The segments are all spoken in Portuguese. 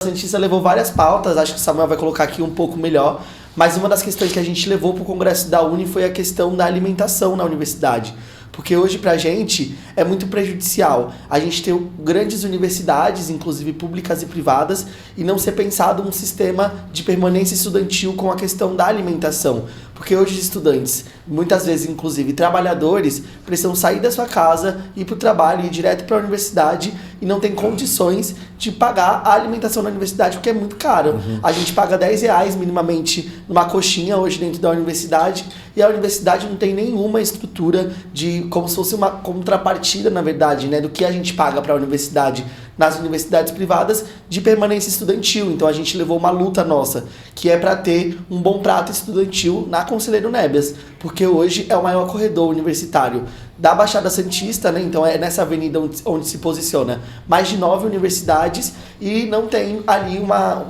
Santista levou várias pautas, acho que o Samuel vai colocar aqui um pouco melhor, mas uma das questões que a gente levou para o Congresso da Uni foi a questão da alimentação na universidade. Porque hoje, pra gente, é muito prejudicial a gente ter grandes universidades, inclusive públicas e privadas, e não ser pensado um sistema de permanência estudantil com a questão da alimentação. Porque hoje os estudantes, muitas vezes inclusive trabalhadores, precisam sair da sua casa, ir para o trabalho, ir direto para a universidade e não tem condições de pagar a alimentação na universidade, porque é muito caro. A gente paga R$10 minimamente numa coxinha hoje dentro da universidade, e a universidade não tem nenhuma estrutura de, como se fosse uma contrapartida, na verdade, né, do que a gente paga para a universidade nas universidades privadas de permanência estudantil. Então a gente levou uma luta nossa, que é para ter um bom prato estudantil na Conselheiro Nebias, porque hoje é o maior corredor universitário da Baixada Santista, né? Então é nessa avenida onde se posiciona mais de 9 universidades e não tem ali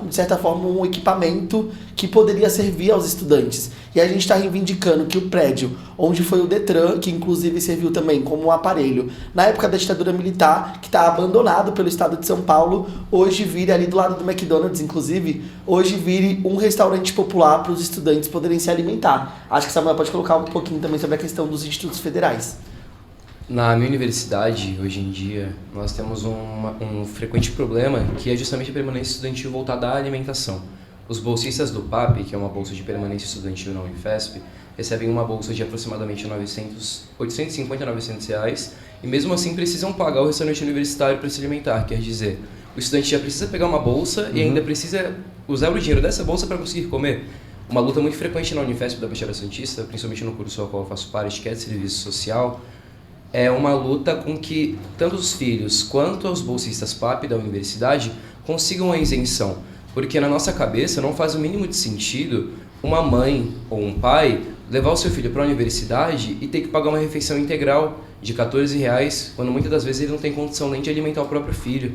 de certa forma, um equipamento que poderia servir aos estudantes. E a gente está reivindicando que o prédio, onde foi o Detran, que inclusive serviu também como um aparelho na época da ditadura militar, que está abandonado pelo estado de São Paulo, hoje vire ali do lado do McDonald's, inclusive, hoje vire um restaurante popular para os estudantes poderem se alimentar. Acho que Samuel pode colocar um pouquinho também sobre a questão dos institutos federais. Na minha universidade, hoje em dia, nós temos um frequente problema que é justamente a permanência estudantil voltada à alimentação. Os bolsistas do PAP, que é uma bolsa de permanência estudantil na Unifesp, recebem uma bolsa de aproximadamente 850 a 900 reais e mesmo assim precisam pagar o restaurante universitário para se alimentar. Quer dizer, o estudante já precisa pegar uma bolsa e ainda precisa usar o dinheiro dessa bolsa para conseguir comer. Uma luta muito frequente na Unifesp da Baixada Santista, principalmente no curso ao qual eu faço parte, que é de serviço social, é uma luta com que tanto os filhos quanto os bolsistas PAP da universidade consigam a isenção. Porque na nossa cabeça não faz o mínimo de sentido uma mãe ou um pai levar o seu filho para a universidade e ter que pagar uma refeição integral de R$14, quando muitas das vezes ele não tem condição nem de alimentar o próprio filho.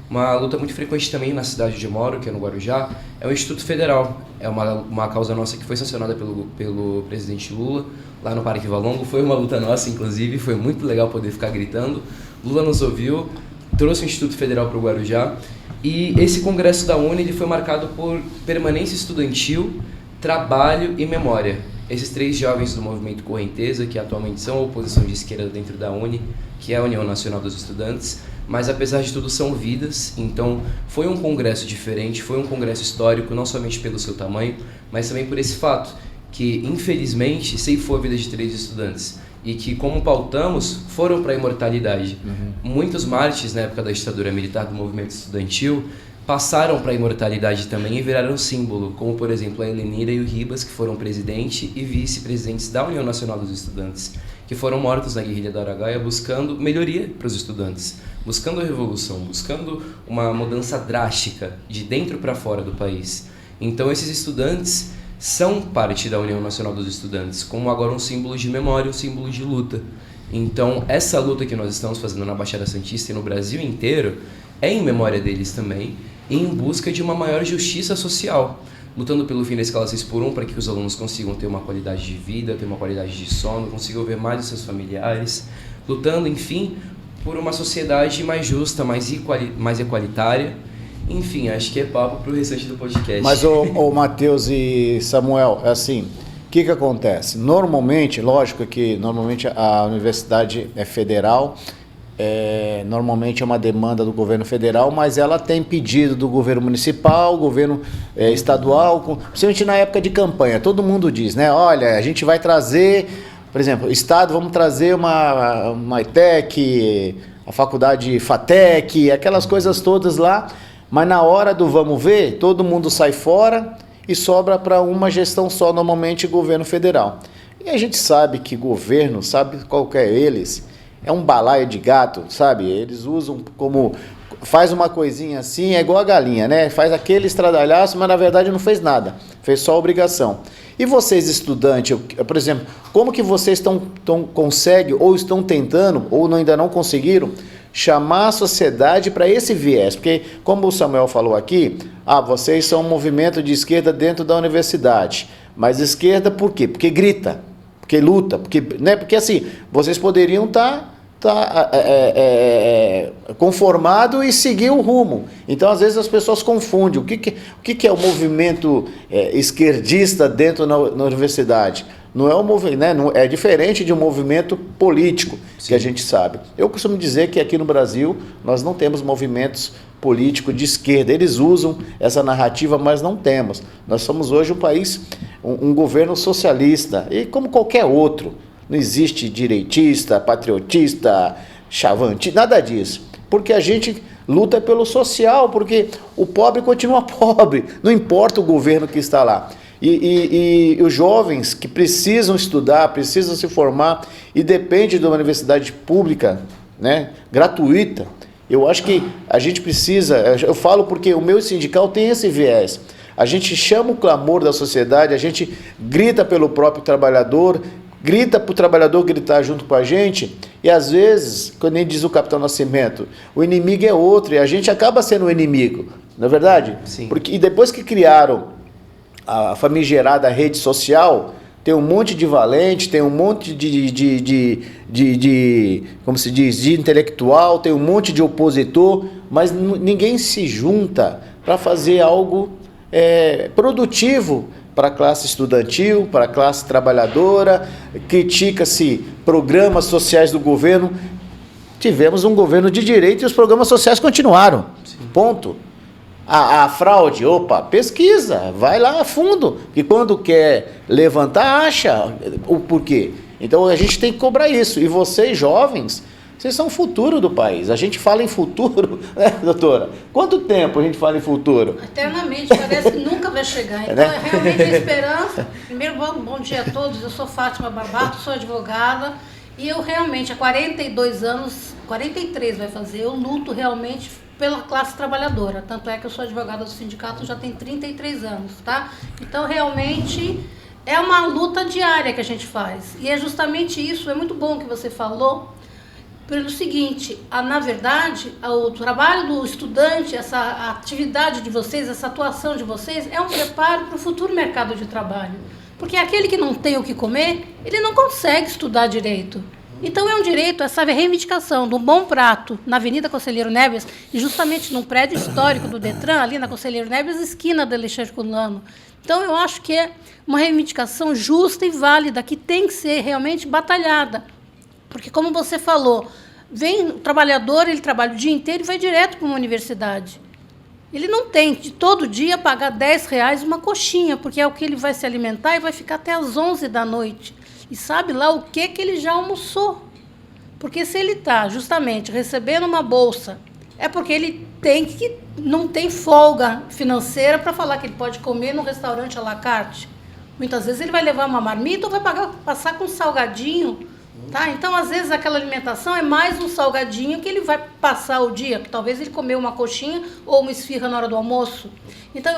Uma luta muito frequente também na cidade onde eu moro, que é no Guarujá, é o Instituto Federal. É uma causa nossa que foi sancionada pelo presidente Lula, lá no Parque Valongo. Foi uma luta nossa, inclusive, foi muito legal poder ficar gritando. Lula nos ouviu, trouxe o Instituto Federal para o Guarujá. E esse congresso da Uni ele foi marcado por permanência estudantil, trabalho e memória. Esses 3 jovens do movimento Correnteza, que atualmente são a oposição de esquerda dentro da Uni, que é a União Nacional dos Estudantes, mas apesar de tudo são vidas, então foi um congresso diferente, foi um congresso histórico, não somente pelo seu tamanho, mas também por esse fato, que infelizmente ceifou a vida de 3 estudantes, e que, como pautamos, foram para a imortalidade. Muitos mártires na época da ditadura militar do movimento estudantil passaram para a imortalidade também e viraram símbolo, como por exemplo a Helenira e o Ribas, que foram presidente e vice-presidentes da União Nacional dos Estudantes, que foram mortos na guerrilha do Araguaia buscando melhoria para os estudantes, buscando a revolução, buscando uma mudança drástica de dentro para fora do país. Então esses estudantes são parte da União Nacional dos Estudantes, como agora um símbolo de memória, um símbolo de luta. Então essa luta que nós estamos fazendo na Baixada Santista e no Brasil inteiro é em memória deles também, e em busca de uma maior justiça social, lutando pelo fim da escala 6x1 para que os alunos consigam ter uma qualidade de vida, ter uma qualidade de sono, consigam ver mais os seus familiares, lutando, enfim, por uma sociedade mais justa, mais igualitária. Enfim, acho que é papo para o restante do podcast. Mas o Matheus e Samuel, é assim, o que acontece? Normalmente, lógico que normalmente a universidade é federal, normalmente é uma demanda do governo federal, mas ela tem pedido do governo municipal, governo estadual, principalmente na época de campanha. Todo mundo diz, né? Olha, a gente vai trazer, por exemplo, Estado, vamos trazer uma ETEC, a faculdade FATEC, aquelas coisas todas lá, mas na hora do vamos ver, todo mundo sai fora e sobra para uma gestão só, normalmente governo federal. E a gente sabe que governo, sabe qual que é eles? É um balaio de gato, sabe? Eles usam como... Faz uma coisinha assim, é igual a galinha, né? Faz aquele estradalhaço, mas na verdade não fez nada. Fez só a obrigação. E vocês, estudantes, por exemplo, como que vocês conseguem, ou estão tentando, ou ainda não conseguiram, chamar a sociedade para esse viés? Porque, como o Samuel falou aqui, vocês são um movimento de esquerda dentro da universidade. Mas esquerda por quê? Porque grita, porque luta, porque assim, vocês poderiam estar tá conformado e seguir o rumo. Então, às vezes, as pessoas confundem. O que é o movimento esquerdista dentro na universidade? Não é um movimento, né? É diferente de um movimento político, que a gente sabe. Eu costumo dizer que aqui no Brasil nós não temos movimentos políticos de esquerda. Eles usam essa narrativa, mas não temos. Nós somos hoje um país, um governo socialista, e como qualquer outro. Não existe direitista, patriotista, chavante, nada disso. Porque a gente luta pelo social, porque o pobre continua pobre, não importa o governo que está lá. E os jovens que precisam estudar, precisam se formar e dependem de uma universidade pública, né, gratuita, eu acho que a gente precisa, eu falo porque o meu sindical tem esse viés. A gente chama o clamor da sociedade, a gente grita pelo próprio trabalhador, grita para o trabalhador gritar junto com a gente, e às vezes, quando nem diz o Capitão Nascimento, o inimigo é outro e a gente acaba sendo o inimigo, não é verdade? Sim. E depois que criaram a famigerada rede social, tem um monte de valente, tem um monte como se diz, de intelectual, tem um monte de opositor, mas ninguém se junta para fazer algo produtivo para a classe estudantil, para a classe trabalhadora. Critica-se programas sociais do governo. Tivemos um governo de direita e os programas sociais continuaram. Sim. Ponto. A fraude, opa, pesquisa, vai lá a fundo, que quando quer levantar, acha o porquê. Então a gente tem que cobrar isso. E vocês, jovens, vocês são o futuro do país. A gente fala em futuro, né, doutora? Quanto tempo a gente fala em futuro? Eternamente, parece que nunca vai chegar. Então, é realmente a esperança. Primeiro, bom dia a todos. Eu sou Fátima Barbato, sou advogada. E eu realmente, há 42 anos, 43 vai fazer, eu luto realmente pela classe trabalhadora. Tanto é que eu sou advogada do sindicato já tem 33 anos, tá? Então, realmente, é uma luta diária que a gente faz. E é justamente isso, é muito bom que você falou, pelo seguinte, na verdade, o trabalho do estudante, essa atividade de vocês, essa atuação de vocês, é um preparo para o futuro mercado de trabalho. Porque aquele que não tem o que comer, ele não consegue estudar direito. Então é um direito, essa reivindicação do bom prato na Avenida Conselheiro Neves, e justamente num prédio histórico do Detran, ali na Conselheiro Neves, esquina da Alexandre Herculano. Então eu acho que é uma reivindicação justa e válida, que tem que ser realmente batalhada. Porque, como você falou, vem o trabalhador, ele trabalha o dia inteiro e vai direto para uma universidade. Ele não tem de todo dia pagar R$10 uma coxinha, porque é o que ele vai se alimentar e vai ficar até às 11 da noite. E sabe lá o que ele já almoçou. Porque se ele está justamente recebendo uma bolsa, é porque ele não tem folga financeira para falar que ele pode comer no restaurante à la carte. Muitas vezes ele vai levar uma marmita ou vai passar com um salgadinho. Tá? Então, às vezes, aquela alimentação é mais um salgadinho que ele vai passar o dia, que talvez ele comeu uma coxinha ou uma esfirra na hora do almoço. Então,